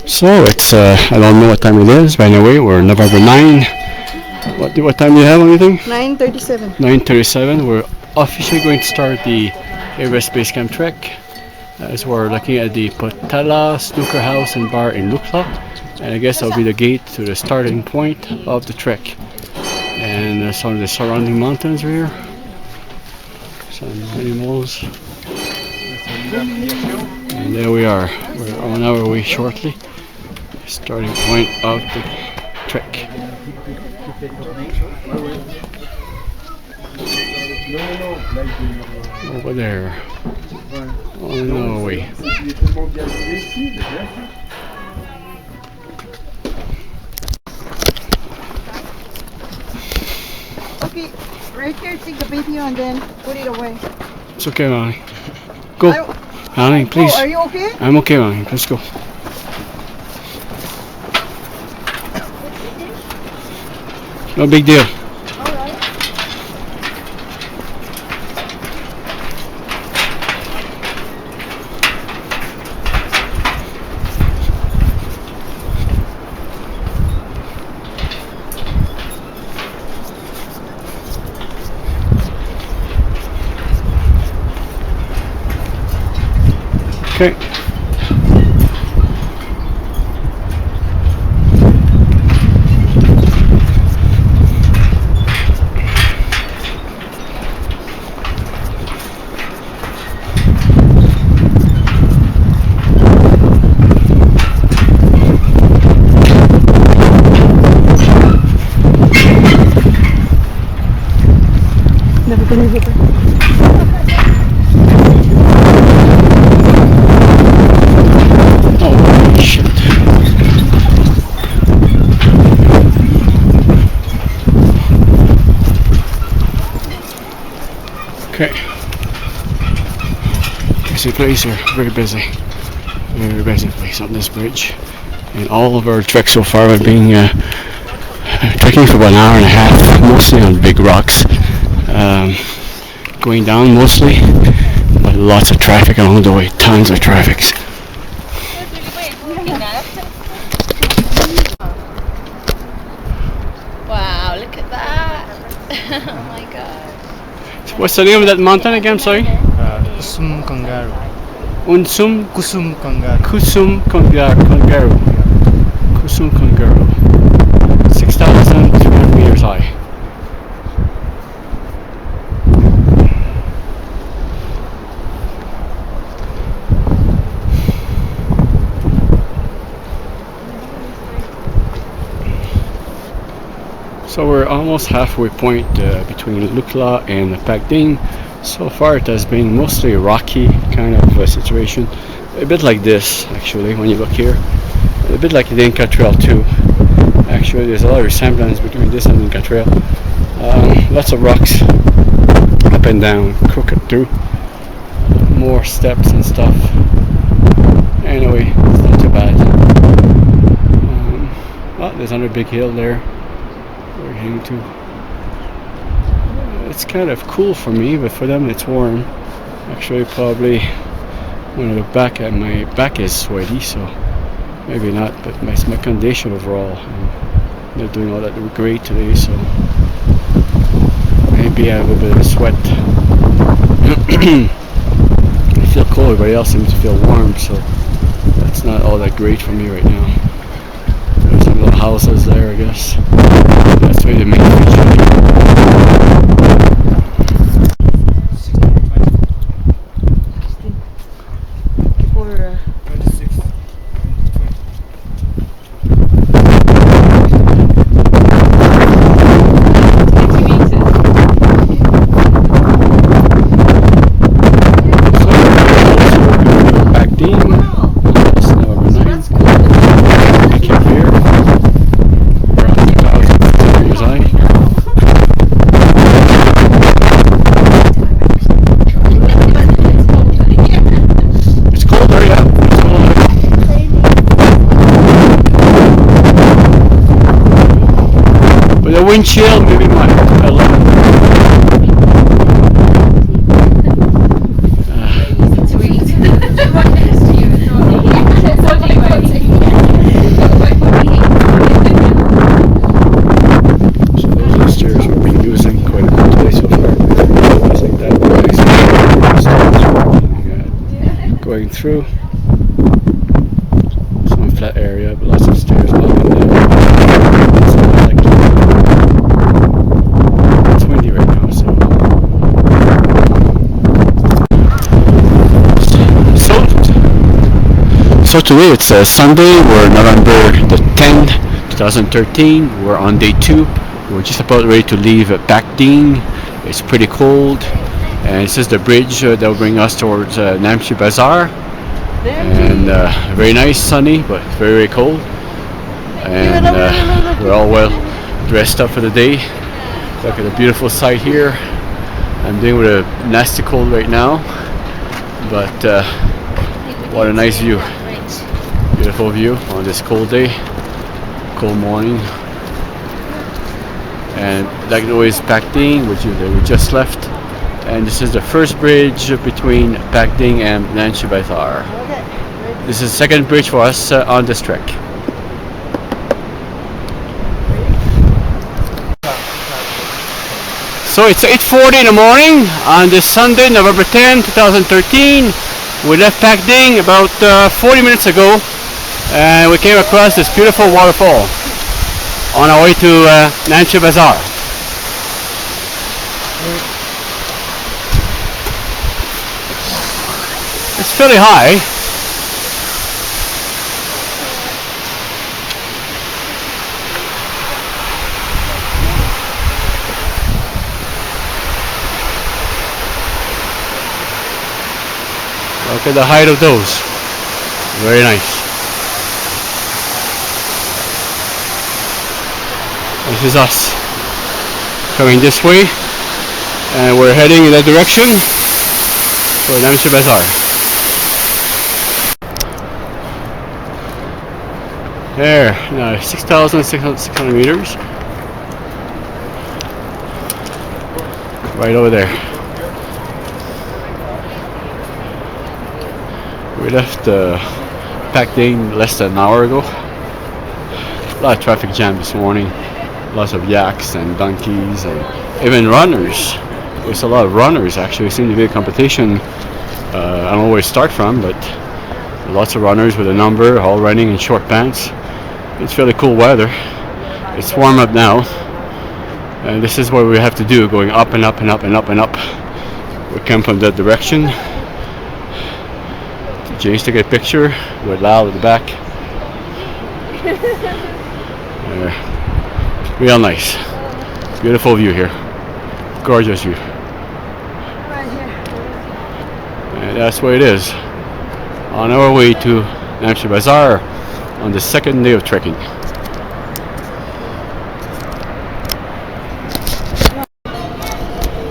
So it's I don't know what time it is. By the way, we're November 9. What time do you have on anything? 9:37. 9:37. We're officially going to start the Everest Base Camp trek. As we're looking at the Potala Snooker House and Bar in Lukla, and I guess that'll be the gate to the starting point of the trek. And some of the surrounding mountains are here. Some animals. And there we are. We're on our way shortly. Starting point of the trek. Over there. On our way. Okay, right here, take the video and then put it away. It's okay, Lonnie. Go. Lonnie, please. Oh, are you okay? I'm okay, Lonnie. Let's go. No big deal. Okay. Never gonna get it. Okay. Busy place here, very busy. Very busy place on this bridge. And all of our treks so far have been trekking for about an hour and a half, mostly on big rocks. Going down mostly, but lots of traffic along the way, tons of traffic. Wow, look at that. Oh my god. What's the name of that mountain again? Sorry? Kusum Kangaru. Kusum Kangaru. Kusum Kangaru. 6,200 meters high. So we're almost halfway point between Lukla and Pakding. So far it has been mostly a rocky kind of situation. A bit like this actually when you look here. A bit like the Inca Trail too. Actually there's a lot of resemblance between this and the Inca Trail. Lots of rocks up and down, crooked through. More steps and stuff. Anyway, it's not too bad. Well, there's another big hill there. We're heading to. It's kind of cool for me, but for them it's warm. Actually, probably when I look back at my back is sweaty, so maybe not. But my condition overall, they're doing all that great today, so maybe I have a bit of sweat. I feel cold. Everybody else seems to feel warm, so that's not all that great for me right now. There's some little houses there, I guess. That's really the main feature. Wind chill, maybe my 11. Sweet. going through. Some flat area, but lots of stairs up and down. It's windy right now, so today it's Sunday. We're November the 10th, 2013. We're on day 2. We're just about ready to leave Pakding. It's pretty cold, and this is the bridge that will bring us towards Namche Bazaar. And very nice, sunny, but very, very cold. And we're all well dressed up for the day. Look at the beautiful sight here. I'm dealing with a nasty cold right now, but what a nice view. Beautiful view on this cold day, cold morning. And that is Pakding, which we just left. And this is the first bridge between Pakding and Namche Bazaar. This is the second bridge for us on this trek. So it's 8:40 in the morning on this Sunday, November 10, 2013. We left Pakding about 40 minutes ago, and we came across this beautiful waterfall on our way to Namche Bazaar. It's fairly high. Look at the height of those. Very nice. This is us coming this way, and we're heading in that direction for Namche Bazaar. There, now 6,600 meters. Right over there. We left Pakding less than an hour ago. A lot of traffic jam this morning. Lots of yaks and donkeys and even runners. There's a lot of runners actually. It seems to be a competition. I don't know where to start from, but lots of runners with a number, all running in short pants. It's fairly cool weather. It's warm up now, and this is what we have to do, going up and up and up and up and up. We come from that direction. James took a picture with Lal at the back. Real nice. Beautiful view here. Gorgeous view. And that's where it is. On our way to Namche Bazaar on the second day of trekking.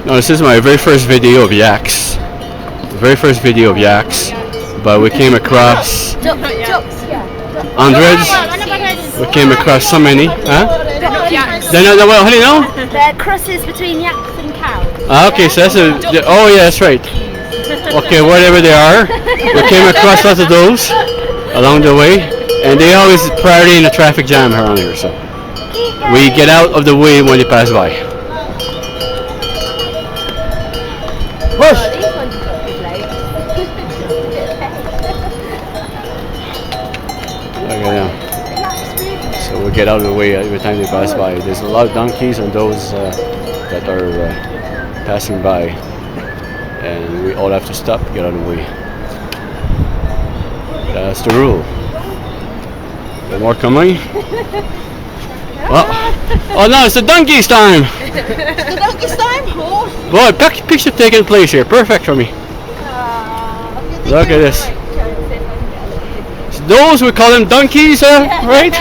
Now this is my very first video of yaks. The very first video of yaks. But we came across hundreds. We came across so many. Huh? They're not, well, how do you know? They're crosses between yaks and cows. Okay, so that's a. Oh, yeah, that's right. Okay, whatever they are, we came across lots of those along the way, and they always priority in the traffic jam around here. So we get out of the way when they pass by. Push. Okay, now. So we get out of the way every time they pass by. There's a lot of donkeys and those that are passing by, and we all have to stop, get out of the way. That's the rule. There more coming? Oh no, it's the donkeys time! The donkey's time? Oh. Boy, picture taking place here. Perfect for me. Look at this. Those we call them donkeys, right?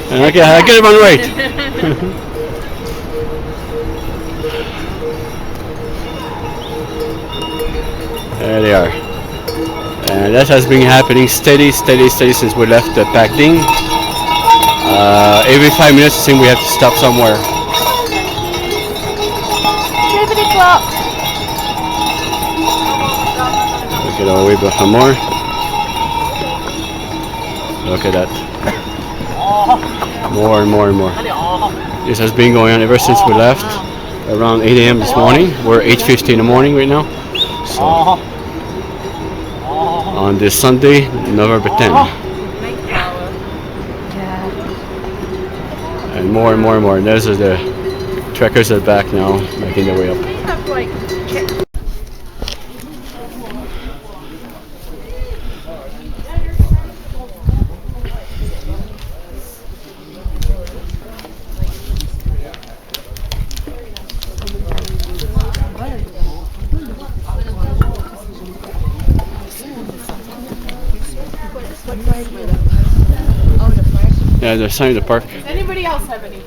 Okay, I get them on right. There they are. And that has been happening steady since we left Pakding. Every 5 minutes, it seems we have to stop somewhere. Look at our way behind more. Look at that. More and more and more. This has been going on ever since we left around 8 a.m. this morning. We're 8:50 in the morning right now. So on this Sunday, November 10. And more and more and more. And there's the trekkers at the back now, making their way up. Yeah, they're signing the park. Does anybody else have any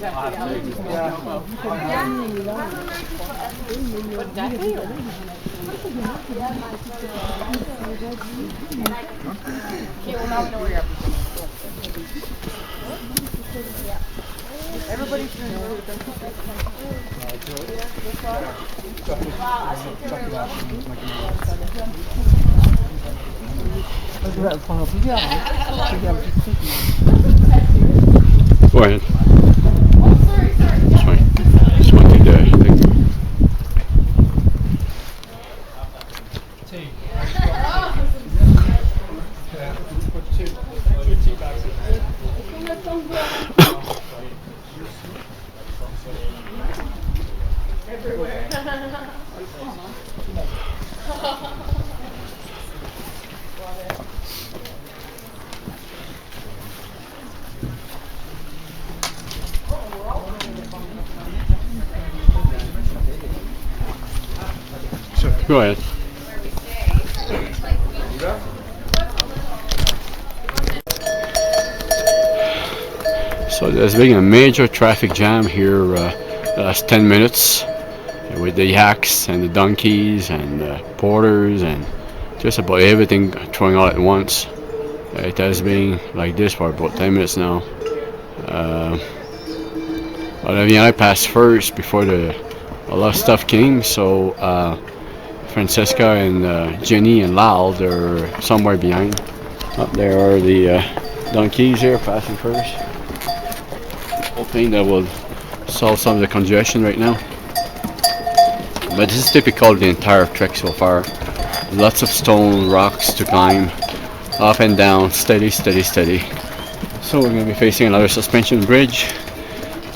Go ahead. That's fine. Just wanted to Go ahead. So there's been a major traffic jam here the last 10 minutes with the yaks and the donkeys and the porters and just about everything throwing all at once. It has been like this for about 10 minutes now. I passed first before a lot of stuff came, so Francesca and Jenny and Lal, they're somewhere behind. Up there are the donkeys here passing first. Hoping that will solve some of the congestion right now. But this is typical of the entire trek so far. Lots of stone, rocks to climb, up and down, steady, steady, steady. So we're going to be facing another suspension bridge.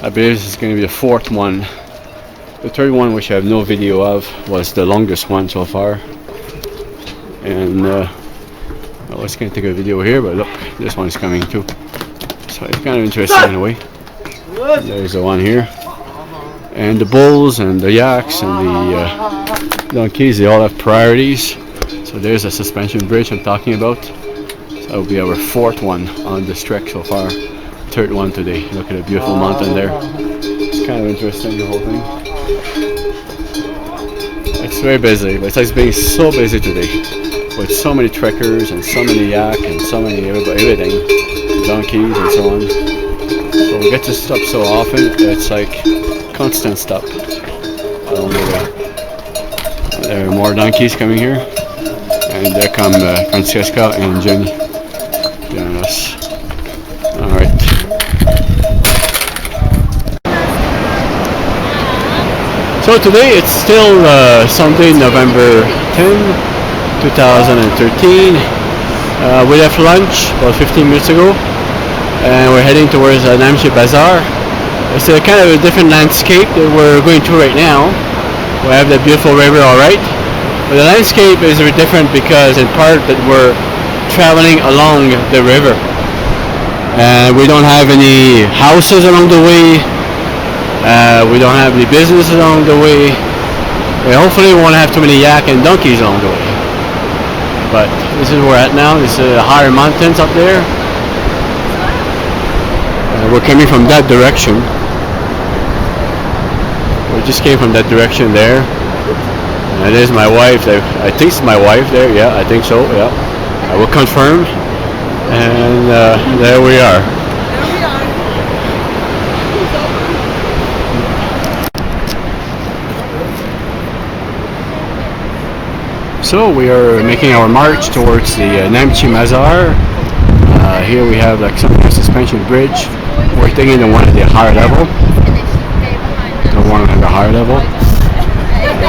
I believe this is going to be the fourth one. The third one, which I have no video of, was the longest one so far. And I was going to take a video here, but look, this one's coming too. So it's kind of interesting in a way. There's the one here. And the bulls and the yaks and the donkeys, they all have priorities. So there's a suspension bridge I'm talking about. So that will be our fourth one on this trek so far. Third one today. Look at the beautiful mountain there. It's kind of interesting, the whole thing. It's very busy, but it's being so busy today with so many trekkers and so many yak and so many everything, donkeys and so on. So we get to stop so often, it's like constant stop along the way. There are more donkeys coming here, and there come Francesca and Jenny joining us. Alright. So today it's still Sunday, November 10, 2013. We left lunch about 15 minutes ago, and we're heading towards Namche Bazaar. It's a kind of a different landscape that we're going through right now. We have the beautiful river, alright, but the landscape is very different because in part that we're traveling along the river. And we don't have any houses along the way. We don't have any business along the way. Hopefully we won't have too many yak and donkeys along the way. But this is where we're at now. This is higher mountains up there. We're coming from that direction. We just came from that direction there. And there's my wife. I think it's my wife there. Yeah, I think so. Yeah. I will confirm. And there we are. So we are making our march towards the Namche Bazaar. Here we have like some suspension bridge. We're taking the one at the higher level. The one at the higher level.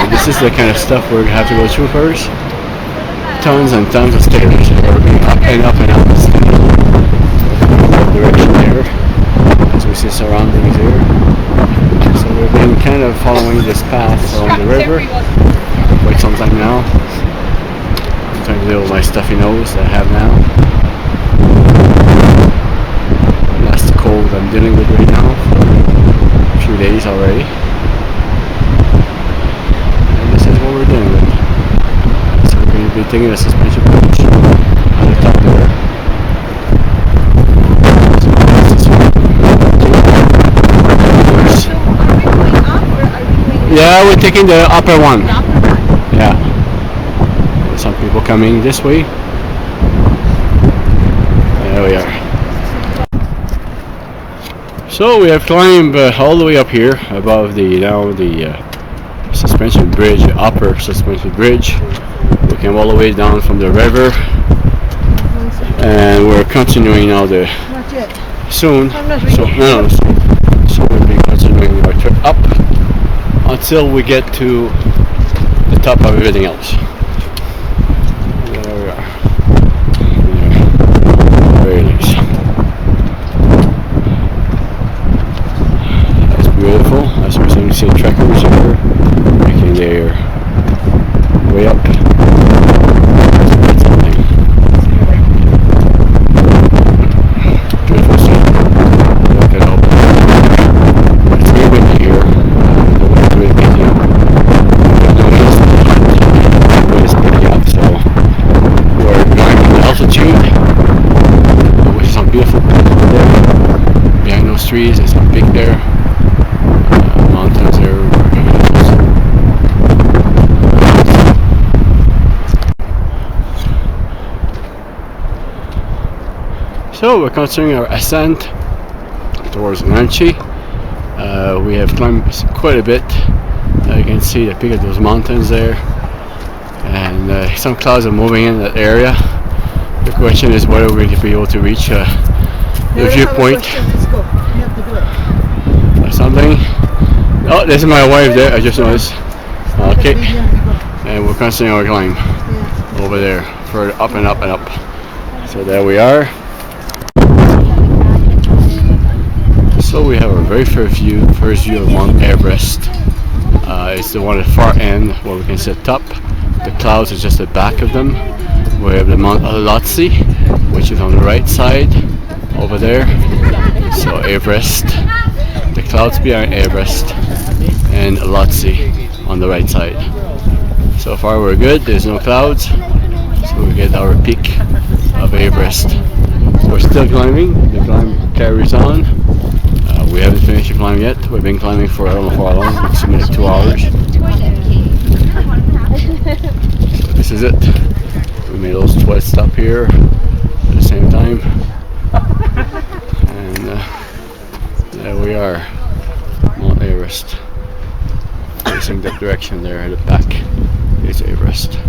This is the kind of stuff we're going to have to go through first. Tons and tons of stairs. we're going up and up and up. The direction there, as we see surroundings here. So we've been kind of following this path along the river for quite some time now. I'm trying to deal with my stuffy nose that I have now. And that's the cold I'm dealing with right now for a few days already. And this is what we're dealing with. So we're going to be taking a suspension bridge on the top there. Yeah, we're taking the upper one. Yeah. There's some people coming this way. There we are. So we have climbed all the way up here above the suspension bridge, the upper suspension bridge. We came all the way down from the river, and we're continuing now the Not yet. soon. I'm not So ready. no, so we'll be continuing our trip up until we get to the top of everything else. There we are. Yeah. Very nice. That's beautiful. As we're seeing, see trekkers here making their way up. Beautiful scene. Look at all that. It's very windy here. Beautiful there. Behind those trees, there's some big there. Mountains there. So we're continuing our ascent towards Nanchi. We have climbed quite a bit. You can see the peak of those mountains there, and some clouds are moving in that area. The question is whether we're going to be able to reach the viewpoint Let's go. You have to do it. or something. Oh, this is my wife there, I just noticed. Okay, and we're continuing our climb over there, further up and up and up. So there we are. So we have our very first view of Mount Everest. It's the one at the far end where we can see the top. The clouds are just the back of them. We have the Mount Lhotse, which is on the right side over there. So Everest, the clouds behind Everest, and Lhotse on the right side. So far we're good, there's no clouds, so we get our peak of Everest. We're still climbing, the climb carries on. We haven't finished the climb yet, we've been climbing for I don't know how long, it's been 2 hours. So this is it. We made those twice stop here at the same time, and there we are, Mount Everest. Facing that direction there at the back is Everest.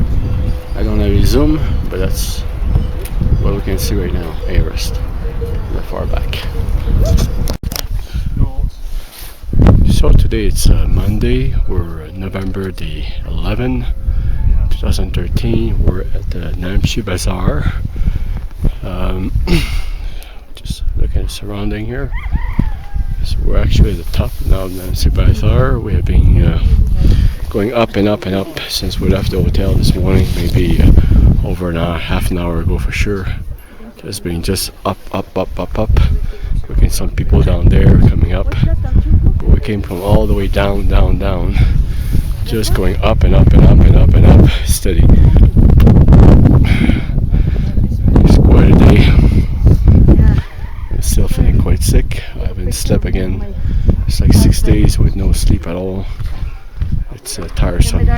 I don't have any zoom, but that's what we can see right now, Everest, that far back. So today it's Monday, we're November the 11th. 2013. We're at the Namche Bazaar. Just looking at the surrounding here. So we're actually at the top now of Namche Bazaar. We have been going up and up and up since we left the hotel this morning, maybe over half an hour ago for sure. Just been just up. Looking at some people down there coming up. But we came from all the way down. Just going up and up and up and up and up, steady. It's quite a day. I'm still feeling quite sick. I haven't slept again. It's like 6 days with no sleep at all. It's tiresome.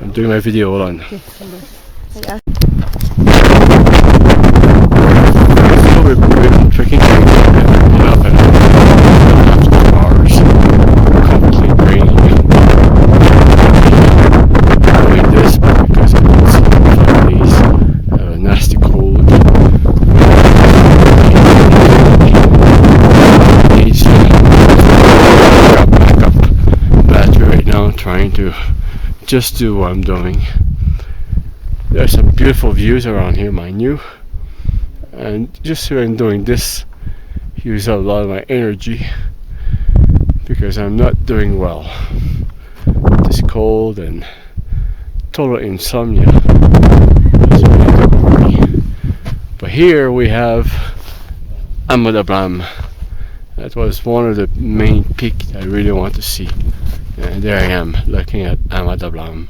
I'm doing my video, hold on. So we've been trekking up and up 2 hours. Completely raining. Doing this because it's 5 days. A nasty cold. Needs to grab back up battery right now, trying to just do what I'm doing. There's some beautiful views around here, mind you. And just when doing this, use a lot of my energy because I'm not doing well. It's cold and total insomnia. But here we have Ahmedabad. That was one of the main peaks I really want to see. And there I am looking at Ahmedabad.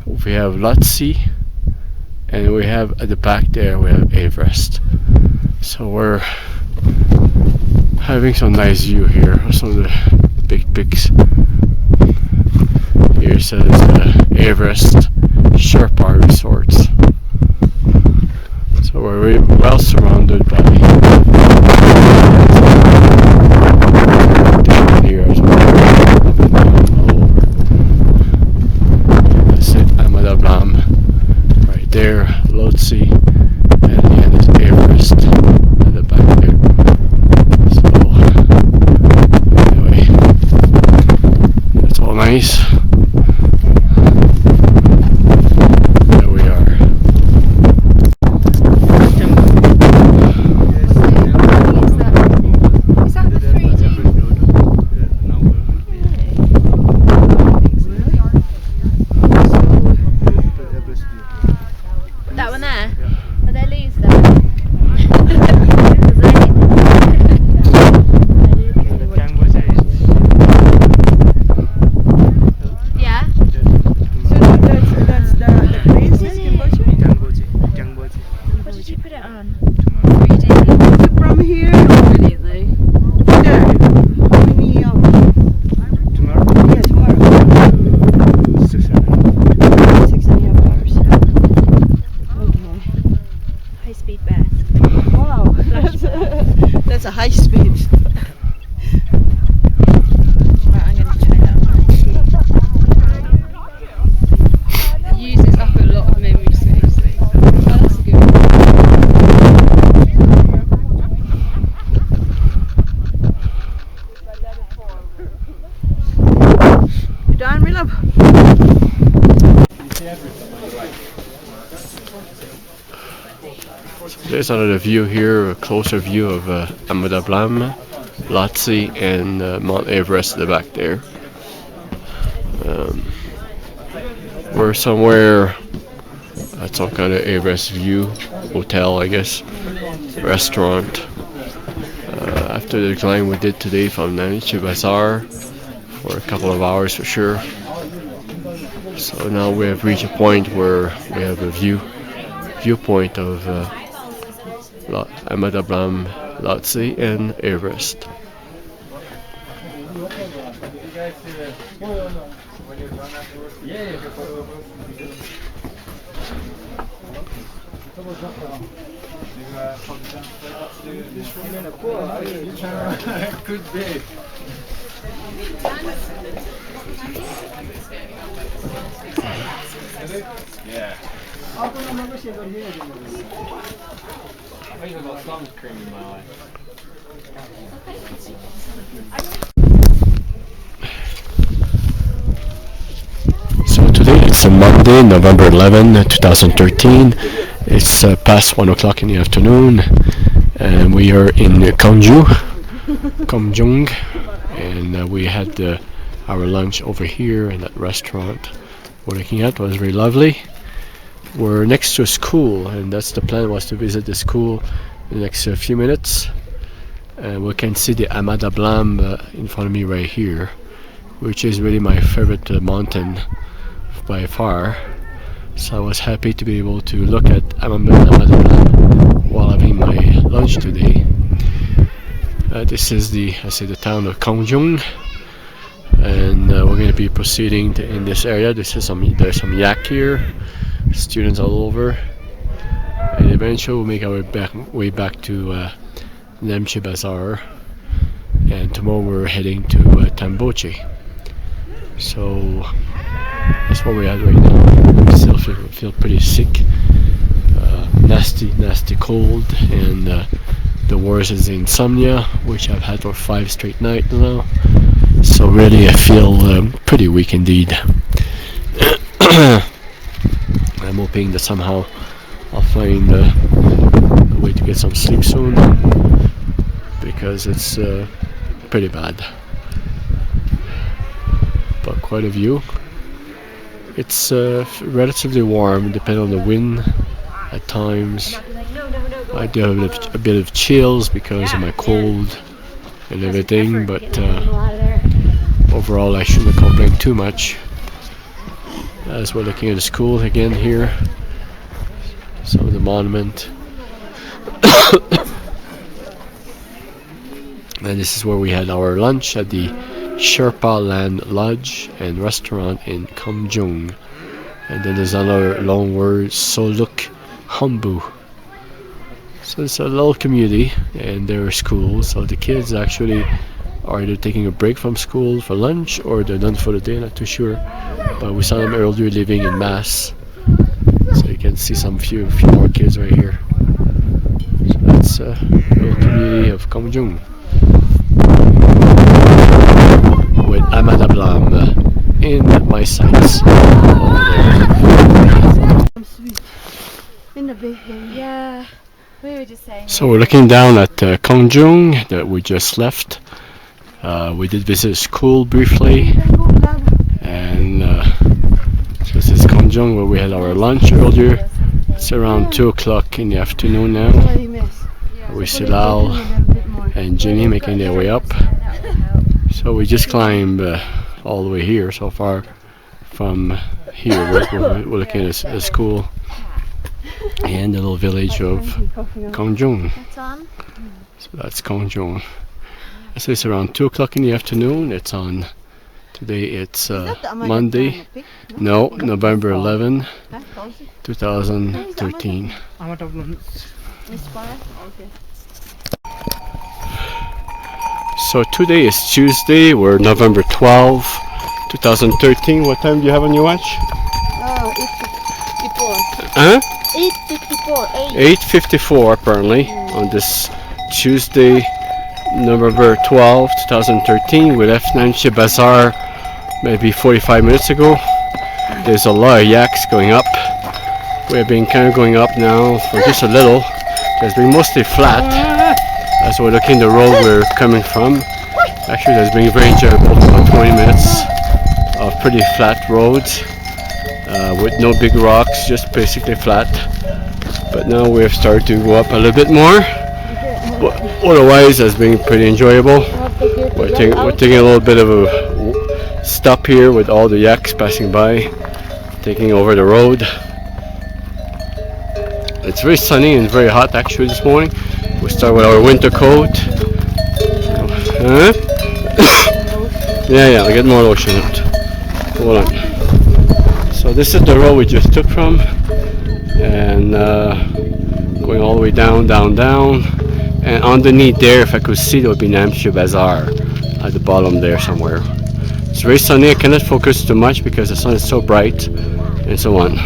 We have Lhotse, and we have at the back there we have Everest. So we're having some nice view here of some of the big peaks. Here says Everest Sherpa Resorts. So we're really well surrounded by down here as well. That's it, Ahmedabad. Right there, Lhotse, and the end is Everest at the back there. So anyway, that's all nice. There we are. Is that the 3D? That one there? Are there leaves there? Yeah? So that's the place is Cambodia? What did you put it on? Is it from here? There. How many hours? Tomorrow? Yeah, tomorrow. 6.5 hours. Okay. High speed best. Wow. That's a high speed. Right, I'm going to try that one. It uses up a lot of memory space. Oh, that's a good You done, my love? There's another view here, a closer view of Ahmedabad, Lhotse, and Mount Everest at the back there. We're somewhere at some kind of Everest view hotel, I guess, restaurant. After the climb we did today from Namche Bazaar for a couple of hours for sure. So now we have reached a point where we have a viewpoint of Ahmedabad, Lhotse, and Everest. So today it's a Monday, November 11, 2013. It's past 1 o'clock in the afternoon, and we are in Komjung, and we had our lunch over here in that restaurant we're looking at. It was very lovely. We're next to a school, and that's the plan, was to visit the school in the next few minutes. And we can see the Ahmedabad in front of me right here, which is really my favorite mountain by far. So I was happy to be able to look at Ahmedabad while having my lunch today. This is the town of Komjung, and we're going to be proceeding in this area. There's some yak here, students all over, and eventually we'll make our way back to Namche Bazaar, and tomorrow we're heading to Tamboche. So that's where we're at right now. Still feel pretty sick, nasty cold, and the worst is insomnia, which I've had for 5 straight nights now. So really I feel pretty weak indeed. I'm hoping hoping that somehow I'll find a way to get some sleep soon, because it's pretty bad. But quite a view. It's relatively warm, depending on the wind at times. I do have a bit of chills because of my cold and everything, but overall I shouldn't complain too much. As we're looking at the school again here, some of the monument. And this is where we had our lunch at the Sherpa Land Lodge and Restaurant in Kamjong. And then there's another long word, Soluk Hambu. So it's a little community and there are schools, so the kids actually are either taking a break from school for lunch or they're done for the day, not too sure. But we saw them earlier leaving in mass, so you can see some few more kids right here. So that's a little community of Kamjong with Amada Blam in my sights over there. In the big game. Yeah, we were just saying. So we're looking down at Kamjong that we just left. We did visit school briefly, and so this is Kamjong where we had our lunch earlier. It's around 2 o'clock in the afternoon now. We see Lal and Ginny making their way up. So we just climbed all the way here so far. From here we're looking at a school and the little village of Kamjong. So that's Kamjong. So it's around 2 o'clock in the afternoon. It's on, today it's Monday, no, November 11, 2013. So today is Tuesday, we're November 12, 2013. What time do you have on your watch? Oh, 8:54. Huh? 8:54. 8:54 apparently on this Tuesday, November 12, 2013. We left Nanshi Bazaar maybe 45 minutes ago. There's a lot of yaks going up. We've been kind of going up now for just a little. It's been mostly flat as we're looking the road we're coming from. Actually, it's been very enjoyable. About 20 minutes of pretty flat roads with no big rocks, just basically flat. But now we've started to go up a little bit more. But otherwise, it's been pretty enjoyable. We're taking a little bit of a stop here with all the yaks passing by, taking over the road. It's very sunny and very hot actually this morning. We start with our winter coat. Huh? yeah, I'll get more lotion out. Hold on. So this is the road we just took from, and going all the way down. And underneath there, if I could see, there would be Namche Bazaar at the bottom there somewhere. It's very sunny. I cannot focus too much because the sun is so bright and so on.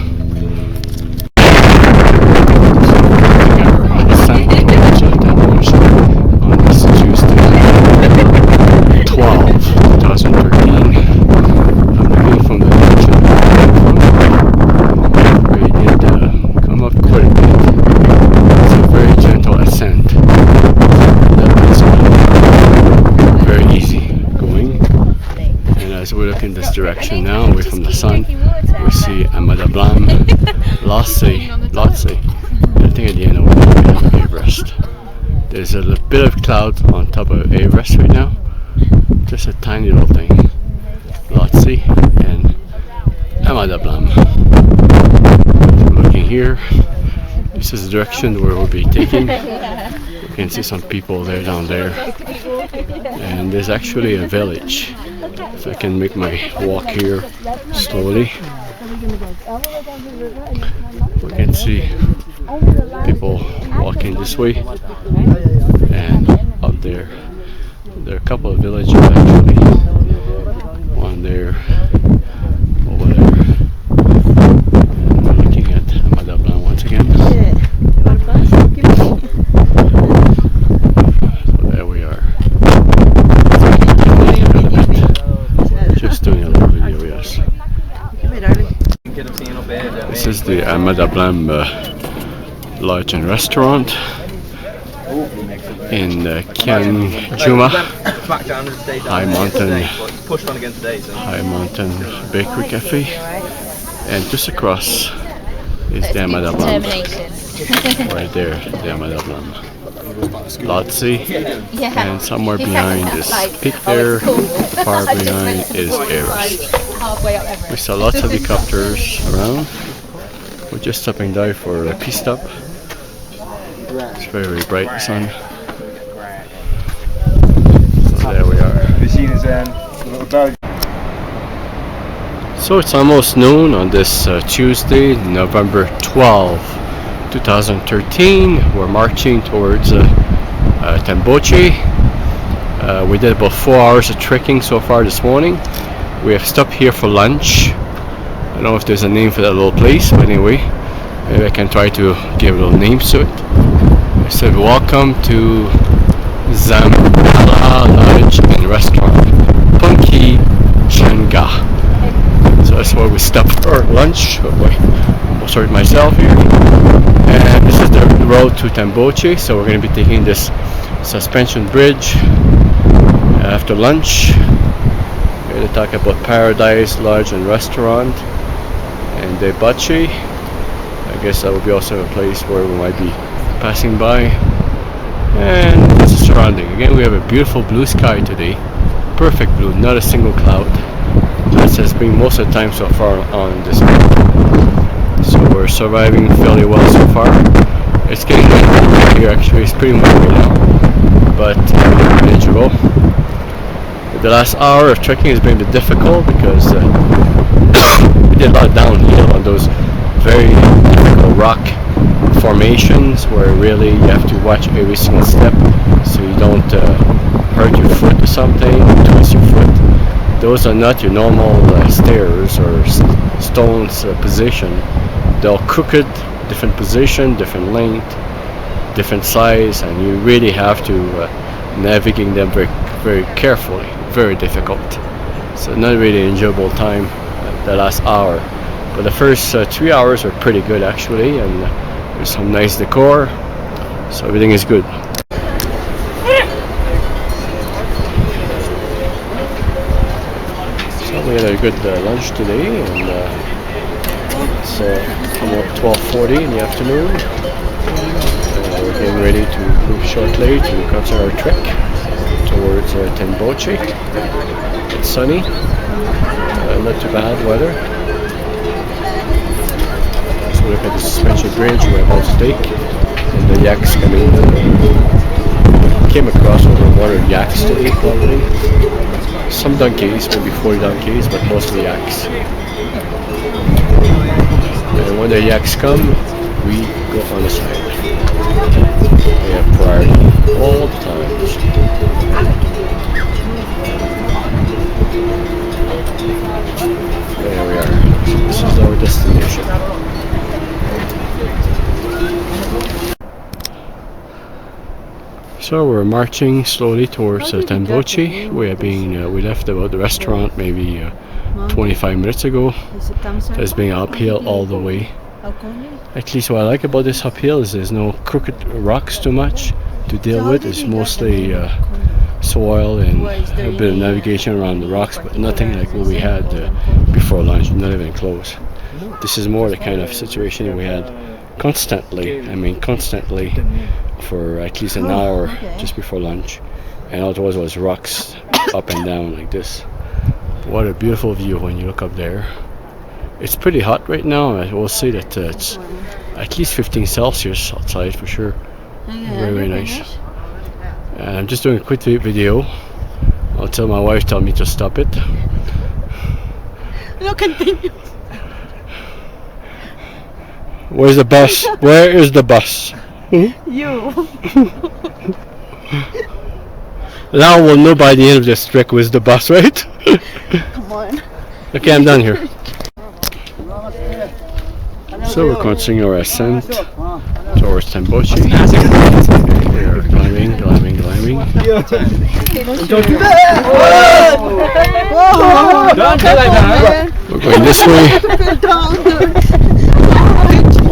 On this Tuesday, 12, 2013. I'm looking from the direction where it did come up quite a bit. It's a very gentle ascent. Very easy going. And as we look in this direction now, away from the sun, we see Amada Blam, Lhotse. I think at the end of Everest. There's a bit of cloud on top of Everest right now. Just a tiny little thing. Lhotse and Amada Blam. Looking here, this is the direction where we'll be taking. You can see some people there down there. And there's actually a village. If I can make my walk here slowly. We can see people walking this way, and up there are a couple of villages actually. One there over there. And we're looking at Amada Blam once again. So there we are. Just doing a little video, yes. This is the Ahmedablam Lodge and Restaurant in Kianjuma, High Mountain Bakery Cafe, and just across is the Ahmedablam. Right there, the Ahmedablam. Lotzi, and somewhere behind is peak there, far behind is Everest. We saw lots of helicopters around. We're just stopping by for a pit stop. It's very bright sun. So there we are. So it's almost noon on this Tuesday, November 12, 2013. We're marching towards Temboche. We did about 4 hours of trekking so far this morning. We have stopped here for lunch. I don't know if there's a name for that little place, but anyway, maybe I can try to give a little name to it. I said, welcome to Zambala Lodge and Restaurant, Punki Changa. So that's where we stopped for lunch. Oh boy, almost hurt myself here. And this is the road to Temboche, so we're going to be taking this suspension bridge after lunch. We're going to talk about Paradise Lodge and Restaurant and Debache. I guess that would be also a place where we might be passing by. And this is surrounding. Again, we have a beautiful blue sky today. Perfect blue, not a single cloud. As has been most of the time so far on this map. So we're surviving fairly well so far. It's getting windy here actually, it's pretty windy now, but manageable. The last hour of trekking has been a bit difficult because we did a lot of downhill on those very difficult rock formations where really you have to watch every single step so you don't hurt your foot or something, twist your foot. Those are not your normal stairs or stones position. They're all crooked, different position, different length, different size, and you really have to navigate them very, very carefully. Very difficult. So not really enjoyable time the last hour. But the first 3 hours were pretty good actually, and there's some nice decor. So everything is good. We had a good lunch today, and it's almost 12:40 in the afternoon. We're getting ready to move shortly to continue our trek towards Temboche. It's sunny, not too bad weather. So look at the suspension bridge we're about to take, and the yaks coming. Came across over 100 yaks today probably. Some donkeys, maybe 40 donkeys, but mostly yaks. And when the yaks come, we go on the side. We have priority all the time. There we are. This is our destination. So we're marching slowly towards Temboche. We left about the restaurant maybe 25 minutes ago. It's being uphill all the way. At least what I like about this uphill is there's no crooked rocks too much to deal with. It's mostly soil and a bit of navigation around the rocks, but nothing like what we had before lunch, not even close. This is more the kind of situation we had constantly for at least an hour just before lunch, and all it was rocks up and down like this. What a beautiful view when you look up there. It's pretty hot right now. I will say that it's at least 15 Celsius outside for sure. Very, very nice. And I'm just doing a quick video. I'll tell my wife, tell me to stop it. No, continue. Where's the bus? Where is the bus? You. Now we'll know by the end of this trek where's the bus, right? Come on. Okay, I'm done here. So we're continuing our ascent towards Temboche. We are climbing. Don't do that! Don't do that! We're going this way.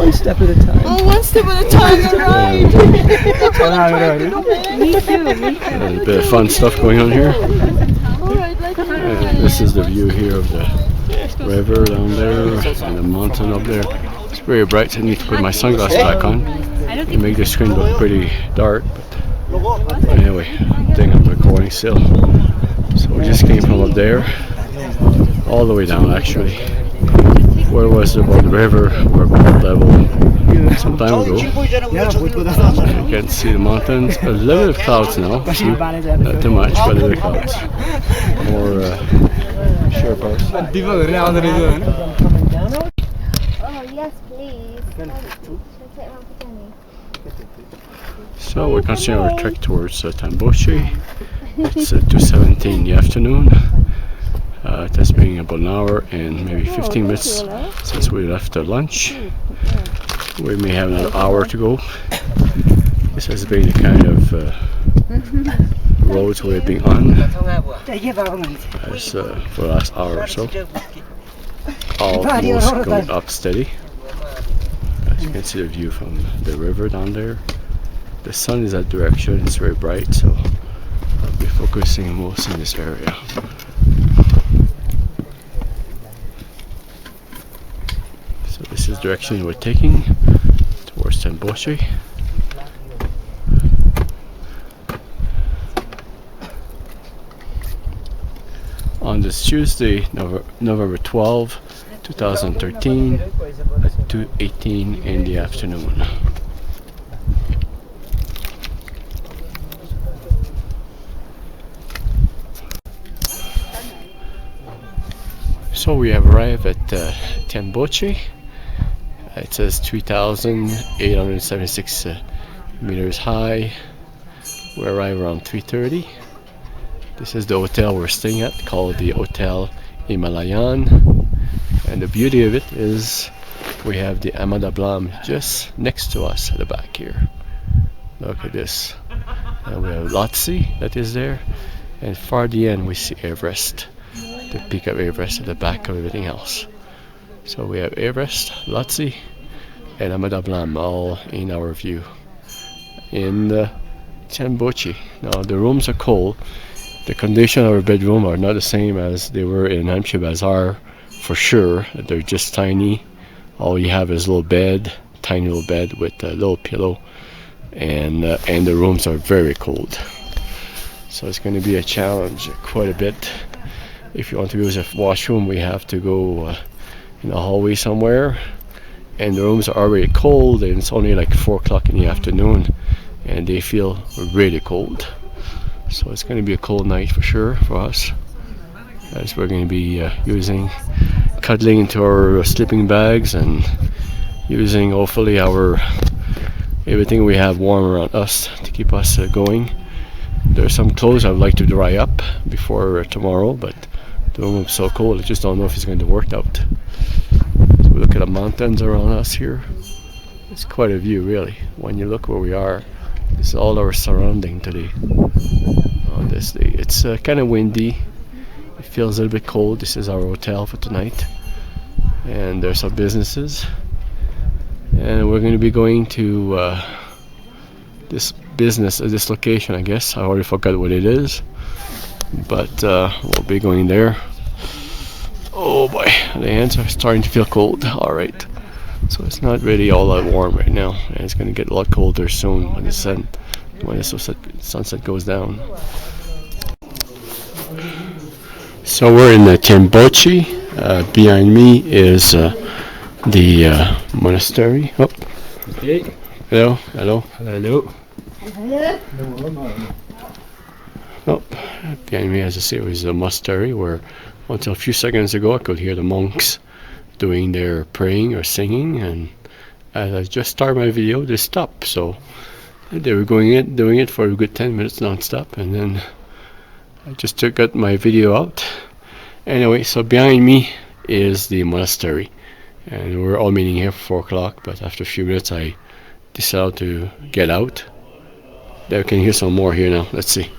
One step at a time. Oh, one step at a time, you're right. That's what I'm trying to do, man. Me too, me too. There's a bit of fun stuff going on here. Alright, like This is the view here of the river down there and the mountain up there. It's very bright, so I need to put my sunglasses back on to make the screen look pretty dark. But anyway, I think I'm recording still. So we just came from up there, all the way down actually. Where was about the river or ground level some time ago. You can see the mountains, a little bit of clouds now. Not too much, but a little clouds. More Sherpas. Oh, yes, please. So we're continuing our trek towards Tambochi. It's 2:17 in the afternoon. It has been about an hour and maybe 15 minutes since we left lunch. We may have another hour to go. This has been the kind of roads we've been on as, for the last hour or so. Almost going up steady. As you can see the view from the river down there. The sun is that direction, it's very bright, so I'll be focusing most in this area. So this is the direction we're taking towards Tambochi. On this Tuesday, November 12, 2013, at 2:18 in the afternoon. So we have arrived at Tambochi. It says 3,876 meters high. We arrived around 3:30. This is the hotel we're staying at, called the Hotel Himalayan. And the beauty of it is we have the Amada Blam just next to us at the back here. Look at this. And we have Lhotse that is there. And far at the end we see Everest. The peak of Everest at the back of everything else. So we have Everest, Lhotse, and Amada Blam all in our view. In Tambochi. Now the rooms are cold. The condition of our bedroom are not the same as they were in Hampshire Bazaar, for sure. They're just tiny. All you have is a little bed, tiny little bed with a little pillow, and the rooms are very cold. So it's going to be a challenge quite a bit. If you want to use a washroom, we have to go in a hallway somewhere, and the rooms are already cold, and it's only like 4 o'clock in the afternoon, and they feel really cold. So it's going to be a cold night for sure for us, as we're going to be cuddling into our sleeping bags and using hopefully everything we have warm around us to keep us going. There's some clothes I would like to dry up before tomorrow, but the room is so cold I just don't know if it's going to work out. So we look at the mountains around us here. It's quite a view really. When you look where we are, this is all our surrounding today. On this day, it's kind of windy. It feels a little bit cold. This is our hotel for tonight, and there's some businesses, and we're going to be going to this location, I guess. I already forgot what it is, but we'll be going there. Oh boy, the hands are starting to feel cold. All right, so it's not really all that warm right now, and it's going to get a lot colder soon when the sunset goes down. So we're in the Tambochi. Behind me is the monastery. Oh. Hey. Hello. Hello. Hello. Oh, behind me, as I say, is a monastery where until a few seconds ago I could hear the monks doing their praying or singing, and as I just started my video, they stopped. So they were doing it for a good 10 minutes non-stop, and then I just got my video out. Anyway, so behind me is the monastery, and we're all meeting here for 4 o'clock, but after a few minutes I decided to get out. There, we can hear some more here now. Let's see.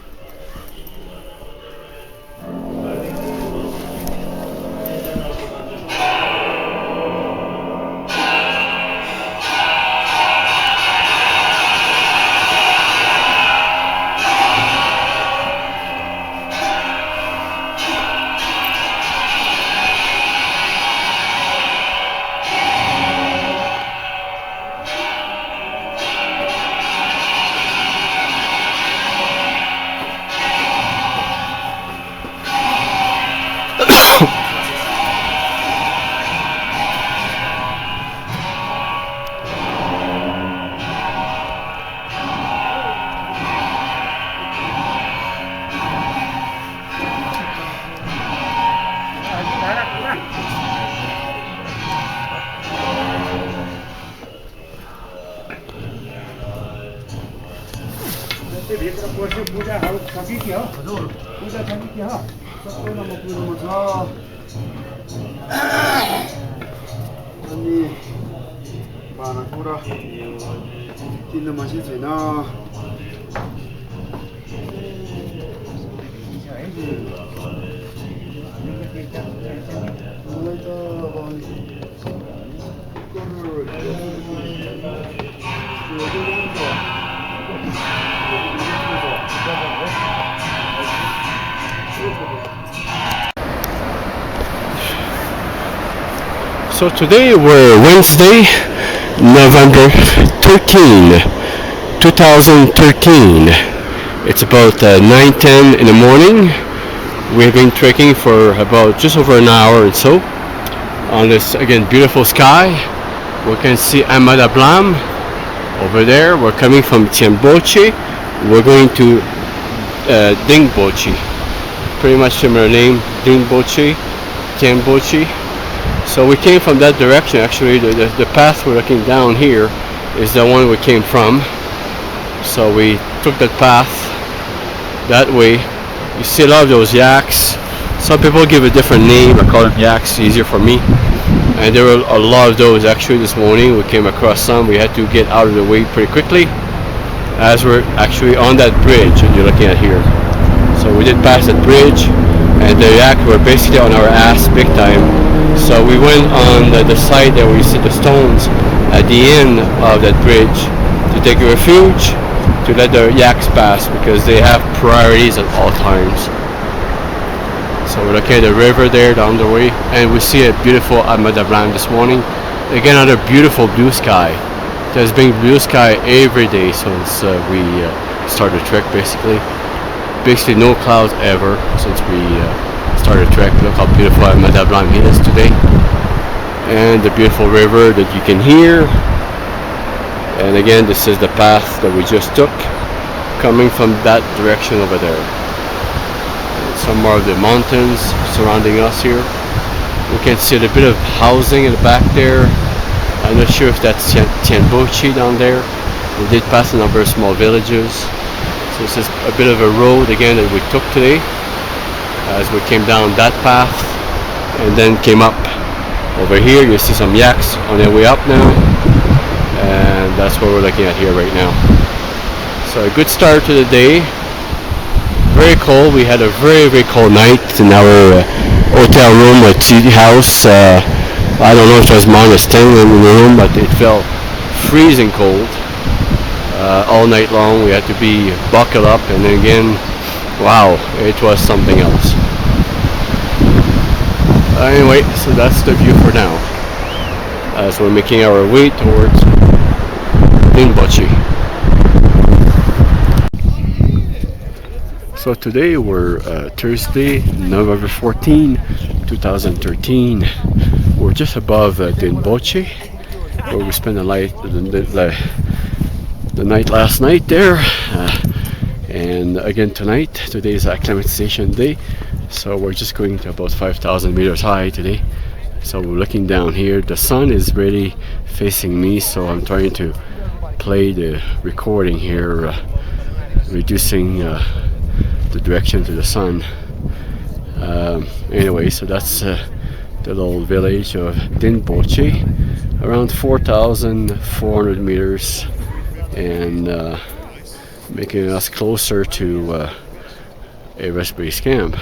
अनि भाँडाकुँडा किन्नु मान्छे छैन मलाई त So today we're Wednesday, November 13, 2013. It's about 9:10 in the morning. We've been trekking for about just over an hour or so on this again beautiful sky. We can see Amada Blam over there. We're coming from Tiembochi. We're going to Dingbochi. Pretty much similar name, Dingbochi, Tiembochi. So we came from that direction. Actually, the path we're looking down here is the one we came from. So we took that path that way. You see a lot of those yaks. Some people give a different name. I call them yaks, easier for me. And there were a lot of those actually this morning. We came across some. We had to get out of the way pretty quickly as we're actually on that bridge that you're looking at here. So we did pass that bridge, and the yak were basically on our ass big time. So we went on the side there where you see the stones at the end of that bridge to take a refuge to let the yaks pass because they have priorities at all times. So we're looking at the river there down the way, and we see a beautiful Amada Blam this morning. Again, another beautiful blue sky. There's been blue sky every day since we started the trek basically. Basically no clouds ever since we started the trek. Look how beautiful Amada Blam is today. And the beautiful river that you can hear. And again, this is the path that we just took, coming from that direction over there. And some more of the mountains surrounding us here. We can see a bit of housing in the back there. I'm not sure if that's Tienbochi down there. We did pass a number of small villages. So this is a bit of a road again that we took today as we came down that path and then came up over here. You see some yaks on their way up now, and that's what we're looking at here right now. So a good start to the day. Very cold. We had a very cold night in our hotel room at tea house. I don't know if it was -10 in the room, but it felt freezing cold all night long. We had to be buckled up, and then again, wow, it was something else. Anyway, so that's the view for now as we're making our way towards Dingbochi. So today we're Thursday, November 14, 2013. We're just above Dingbochi, where we spent the night last night there. And again tonight. Today is acclimatization day, so we're just going to about 5,000 meters high today. So we're looking down here. The sun is really facing me, so I'm trying to play the recording here, reducing the direction to the sun. Anyway, so that's the little village of Dingbochi, around 4,400 meters, and making us closer to Everest Base Camp.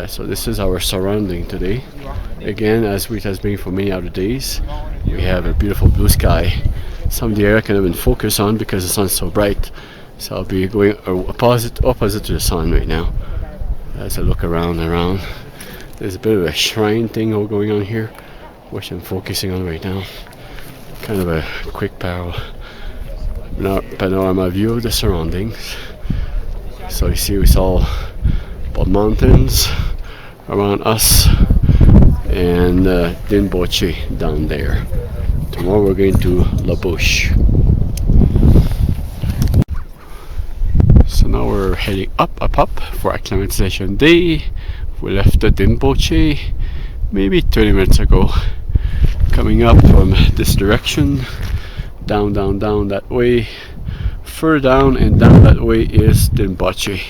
So this is our surrounding today. Again, as it has been for many other days, we have a beautiful blue sky. Some of the area I can even focus on because the sun's so bright. So I'll be going opposite to the sun right now as I look around. There's a bit of a shrine thing going on here, which I'm focusing on right now. Kind of a quick panorama view of the surroundings. So you see, we saw about mountains around us and Dingbochi down there. Tomorrow we're going to La Bouche. So now we're heading up for acclimatization day. We left the Dingbochi maybe 20 minutes ago, coming up from this direction, down that way, further down, and down that way is Dinboche.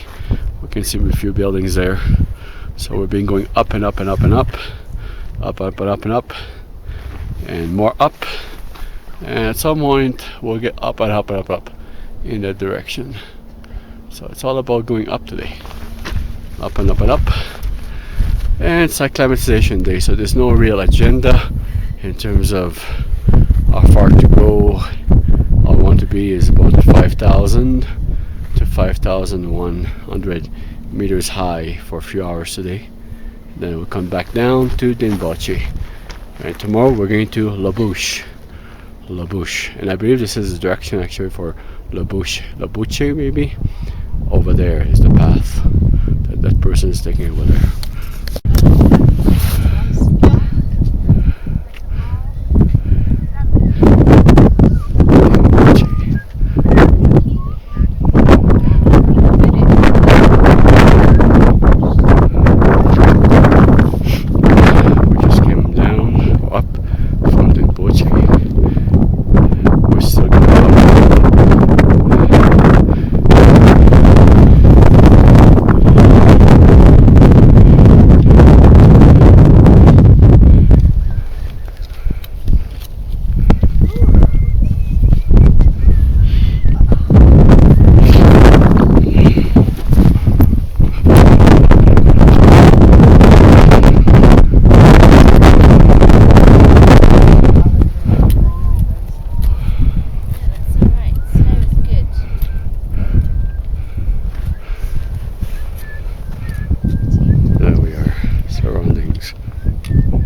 We can see a few buildings there. So we've been going up and up and up and up, up and up and up, and more up. And at some point we'll get up and up and up and up in that direction. So it's all about going up today, up and up and up. And it's acclimatization day, so there's no real agenda in terms of how far to go. All I want to be is about 5,000 to 5,100 meters high for a few hours today. Then we'll come back down to Dinboche, and tomorrow we're going to La Bouche, and I believe this is the direction actually for La Bouche maybe. Over there is the path that person is taking over there.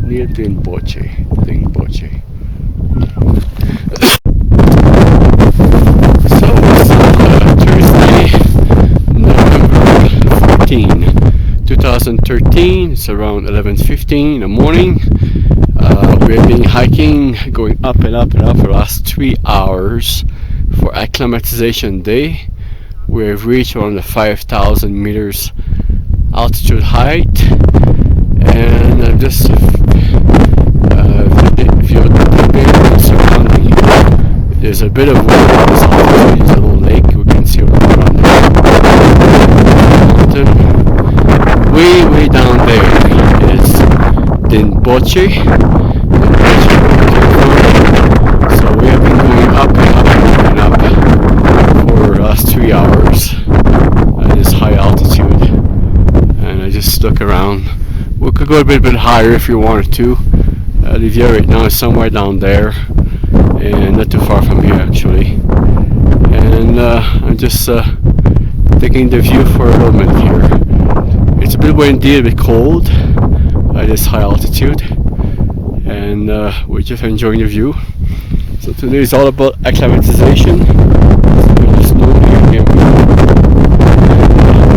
Near Dinboche. So it's Thursday, November 14, 2013. It's around 11:15 in the morning. We've been hiking, going up and up and up for the last 3 hours for acclimatization day. We've reached around the 5,000 meters altitude height, and just if you're surrounding you, there's a bit of water. There's a little lake we can see around the mountain. Way down there is Dinboche. So we have been going up and up and up for the last 3 hours at this high altitude. And I just look around. We could go a bit higher if you wanted to. Olivia right now is somewhere down there, and not too far from here actually. And I'm just taking the view for a little minute here. It's a bit windy, a bit cold at this high altitude, and we're just enjoying the view. So today is all about acclimatization. There's snow here.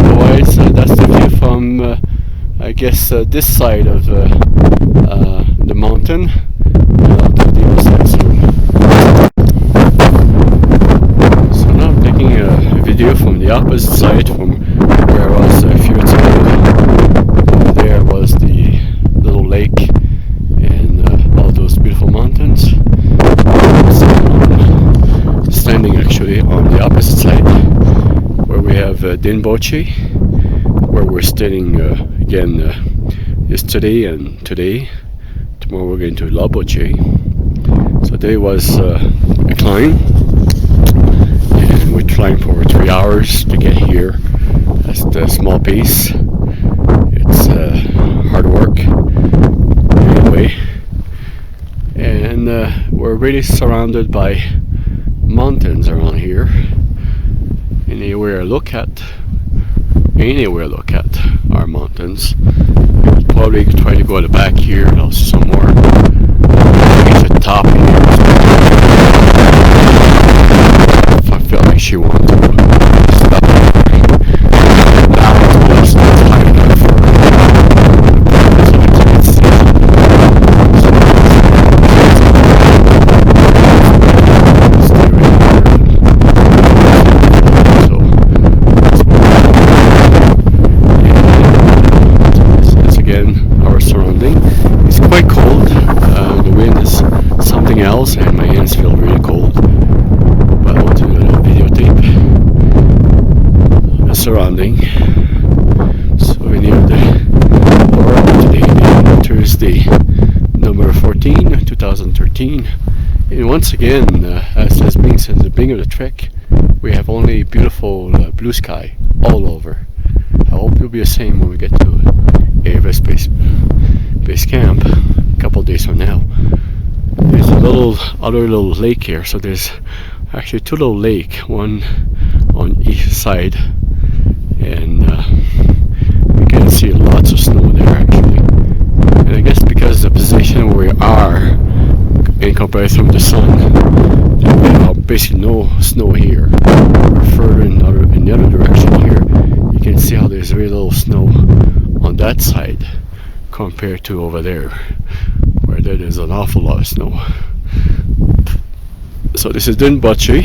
Otherwise, that's the view from I guess this side of the mountain. I'll do the other side soon. So now I'm taking a video from the opposite side, from where I was a few minutes ago. There was the little lake and all those beautiful mountains. So I'm standing actually on the opposite side, where we have Dinboche, where we're staying again yesterday and today. Tomorrow we're going to La Bouche. So today was a climb, and we climbed for over 3 hours to get here. That's the small pace. It's hard work anyway, and we're really surrounded by mountains around here. Anywhere I look at are mountains. We'll probably try to go to the back here and also somewhere. Reach the top here. If I feel like she wants to stop now it's not high enough for and my hands feel really cold, but I want to do a videotape. surrounding. So we near the or today, Thursday, number 14, 2013. And once again, as has been since the beginning of the trek, we have only beautiful blue sky all over. I hope it'll be the same when we get to Everest Base Camp a couple of days from now. There's a other little lake here, so there's actually two little lakes, one on each side, and you can see lots of snow there actually. And I guess because the position where we are in comparison with the sun, we have basically no snow here. Or further in the other direction here, you can see how there's very little snow on that side compared to over there, where there's an awful lot of snow. So this is Dinboche.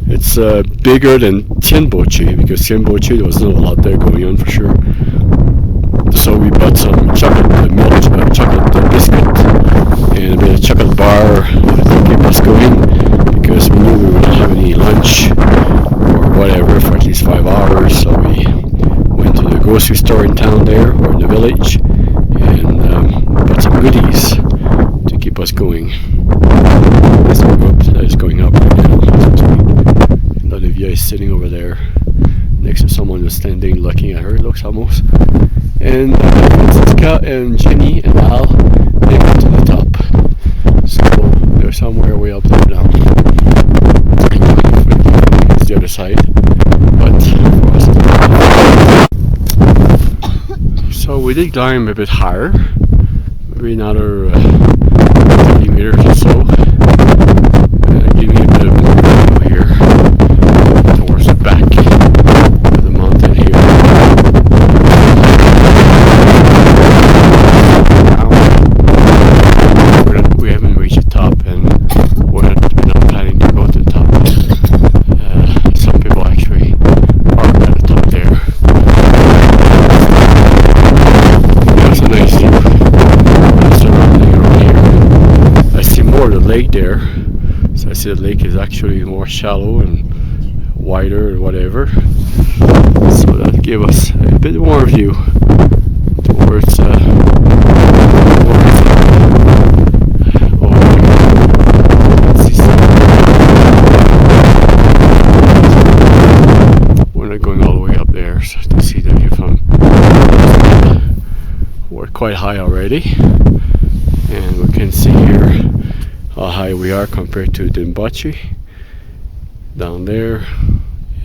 It's bigger than Tianboche, because Tianboche there was not a lot there going on for sure. So we bought some chocolate milk, chocolate biscuit, and a bit of chocolate bar to keep us going, because we knew we wouldn't have any lunch or whatever for at least 5 hours. So we went to the grocery store in town there, or in the village, and bought some goodies to keep us going. That is going up right now. And Olivia is sitting over there next to someone who's standing looking at her, it looks almost. And Francisca and Jenny and Al, they go to the top. So they're somewhere way up there now. It's the other side. But for us. So we did climb a bit higher. Maybe another 30 meters or so. Give me a bit of view here towards the back of the mountain here. We haven't reached the top, and we're not planning to go to the top. Some people actually are at the top there. That's a nice view. Surrounding around here. I see more of the lake there. So I see the lake is actually more shallow and wider or whatever. So that gave us a bit more view towards we're not going all the way up there, so to see the view from we're quite high already, and we can see here how high we are compared to Dinboche down there,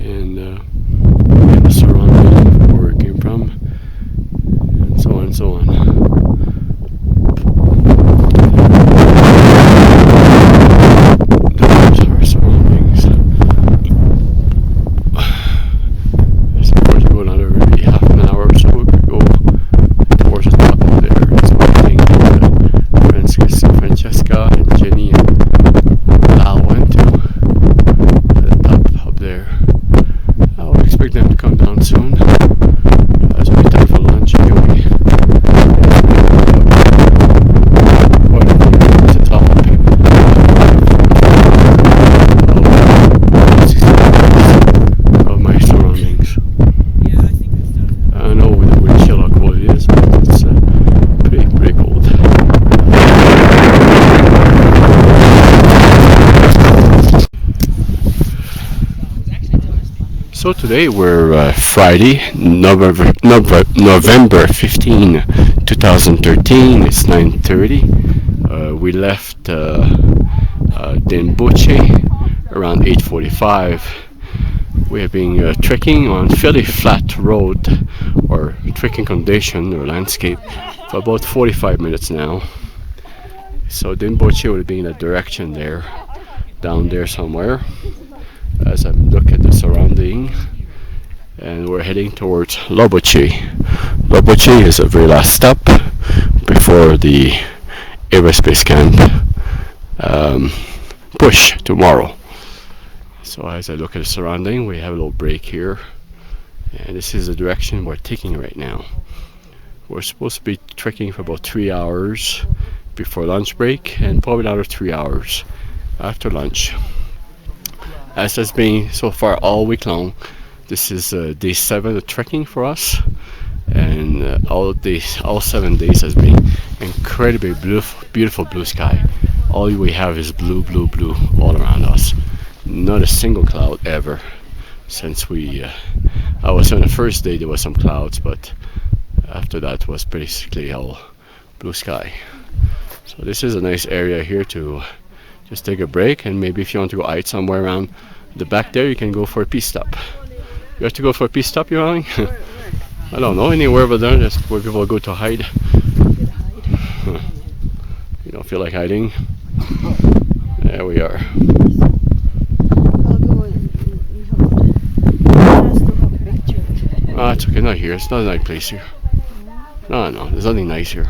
and the surrounding where we came from, and so on and so on. There's our surroundings. I suppose we go another maybe half an hour or so, we could go towards the top of there. So I think Francesca and Jenny and Al went to the top up there. I would expect them to come down soon, as it'll be time for lunch anyway. Of my surroundings. I don't know with the wind chill how cold it is, but it's pretty cold. So today we're Friday, November 15, 2013. It's 9:30. We left Dinboche around 8:45. We have been trekking on fairly flat road or trekking condition or landscape for about 45 minutes now. So Dinboche would be in that direction there, down there somewhere, as I look at the surrounding, and we're heading towards Loboche. Loboche is the very last stop before the Everest Base Camp push tomorrow. So as I look at the surrounding, we have a little break here, and this is the direction we're taking right now. We're supposed to be trekking for about 3 hours before lunch break, and probably another 3 hours after lunch. As has been so far all week long, This is day 7 of trekking for us, and all 7 days has been incredibly beautiful blue sky. All we have is blue, blue, blue all around us. Not a single cloud ever since I was on the first day. There was some clouds, but after that was basically all blue sky. So this is a nice area here to just take a break, and maybe if you want to go hide somewhere around the back there, you can go for a pit stop. You have to go for a pit stop, you're going? I don't know, anywhere but there, that's where people go to hide. You don't feel like hiding? There we are. It's okay, not here. It's not a nice place here. No, there's nothing nice here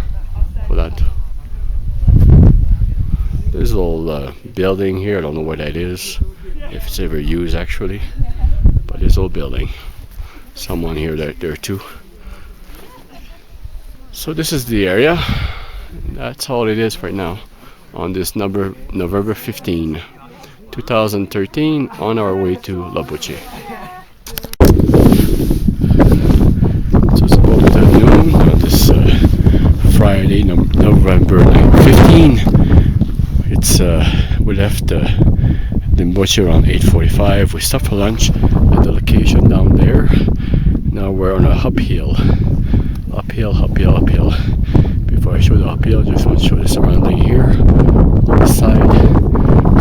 for that. There's a little building here. I don't know what that is, if it's ever used actually. But there's a little building. Someone here there too. So this is the area. That's all it is right now on this November 15, 2013, on our way to Labuche. So it's about noon on this Friday, November 15. It's we left Limboche around 8:45. We stopped for lunch at the location down there. Now we're on a uphill. Before I show the uphill, I just want to show the surrounding here on the side.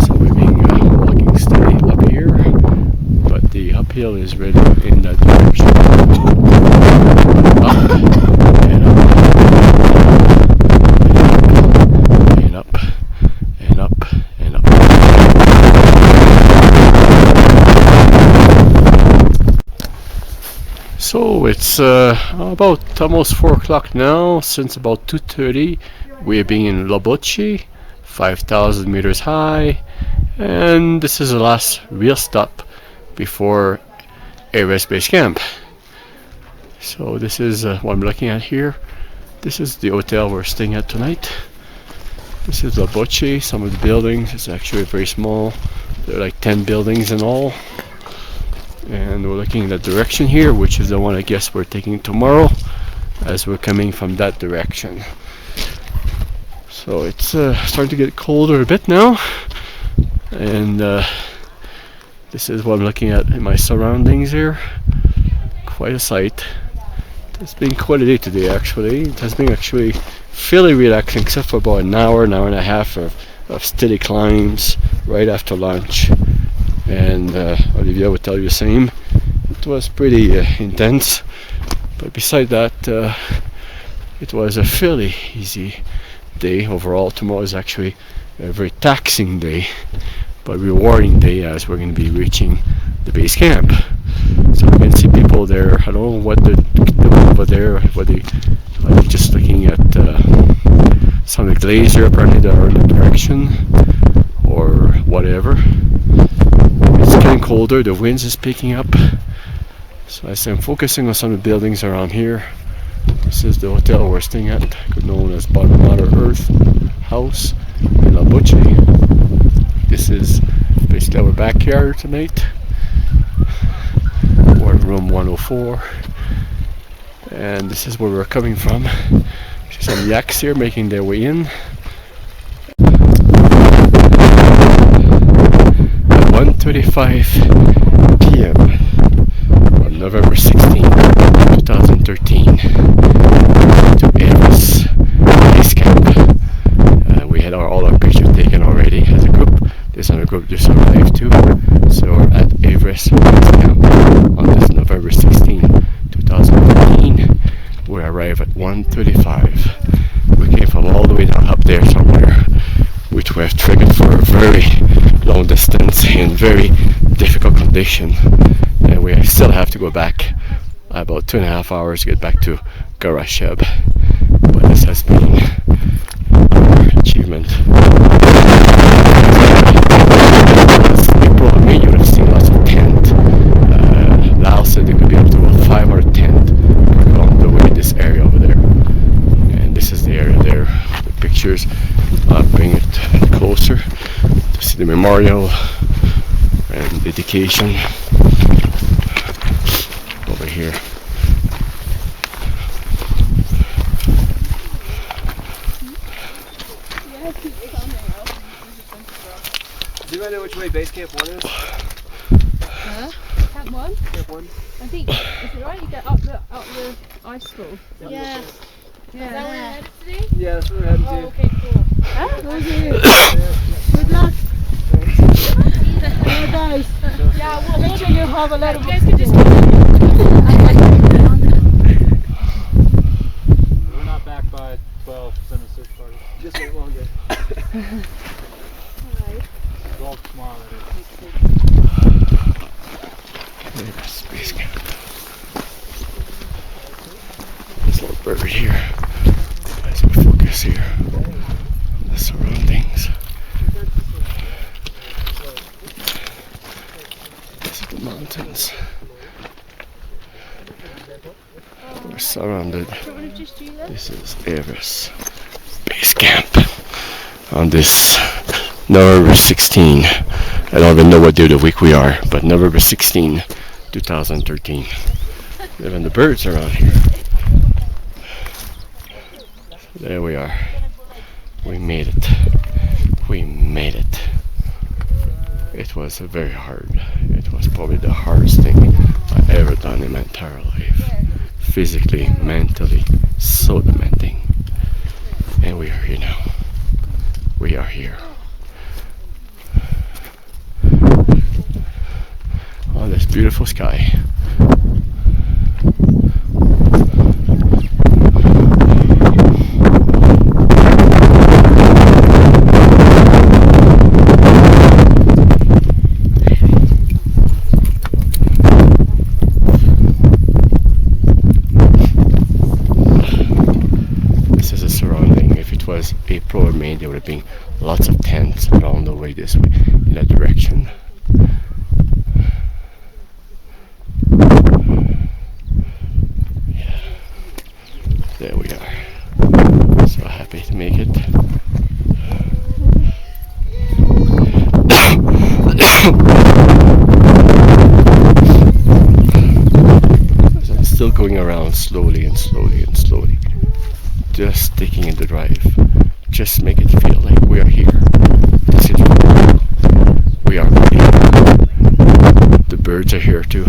So we're being walking steady up here, but the uphill is really in that direction. Up and up and up and up and up. So it's about almost 4 o'clock now. Since about 2:30 we're being in Labuche, 5,000 meters high, and this is the last real stop before Everest Base Camp. So this is what I'm looking at here. This is the hotel we're staying at tonight. This is Labuche. Some of the buildings, it's actually very small. There are like 10 buildings in all. And we're looking in that direction here, which is the one I guess we're taking tomorrow, as we're coming from that direction. So it's starting to get colder a bit now, and this is what I'm looking at in my surroundings here. Quite a sight. It's been quite a day today actually. It has been actually fairly relaxing, except for about an hour and a half of steady climbs right after lunch. And Olivia would tell you the same. It was pretty intense, but beside that it was a fairly easy day overall. Tomorrow is actually a very taxing day, but rewarding day, as we're going to be reaching the base camp. So we can see people there. I don't know what they're doing over there, are they just looking at some of the glacier apparently that are in the direction or whatever. It's getting colder, the winds is picking up. So as I'm focusing on some of the buildings around here. This is the hotel we're staying at, known as Mother Earth House in Labuche. This is basically our backyard tonight. We're in room 104. And this is where we're coming from. There's some yaks here making their way in. 1:35 p.m. on November 16, 2013 to Everest Base Camp. We had all our pictures taken already as a group. This other group just arrived too. So we're at Everest Base Camp on this November 16, 2013. We arrived at 1:35. We came from all the way down up there somewhere, which we have trekked for a very long distance in very difficult condition, and we still have to go back about 2.5 hours to get back to Garasheb. But this has been our achievement. April and May, you would have seen lots of tent. Lal said there could be up to about 500 tent along the way in this area over there. And this is the area there. The pictures, I'll bring it closer to see the memorial and dedication. here. Do you know which way Base Camp 1 is? Camp 1? Camp 1? I think, is it right? You get up the ice fall. Yeah. Yeah. Yeah, that's where we're heading to. Okay, cool. Good luck. Yeah, well, make sure you have a lot of... We're not back by 12, send a search party. Just wait longer. Golf tomorrow, that is. Everest Base Camp. This little bird here. As we focus here on the surroundings. These are the mountains. We're surrounded. This is Everest Base Camp on this November 16. I don't even know what day of the week we are, but November 16, 2013. Even the birds around here. There we are. We made it. We made it. It was very hard. It was probably the hardest thing I ever done in my entire life. Physically, mentally, so demanding. And we are here now. We are here. On this beautiful sky. This is a surrounding. If it was April or May, there would have been lots of tents along the way this way, in that direction. There we are. So happy to make it. So I'm still going around slowly and slowly and slowly. Just taking in the drive. Just make it feel like we are here. This is real. We are here. The birds are here too.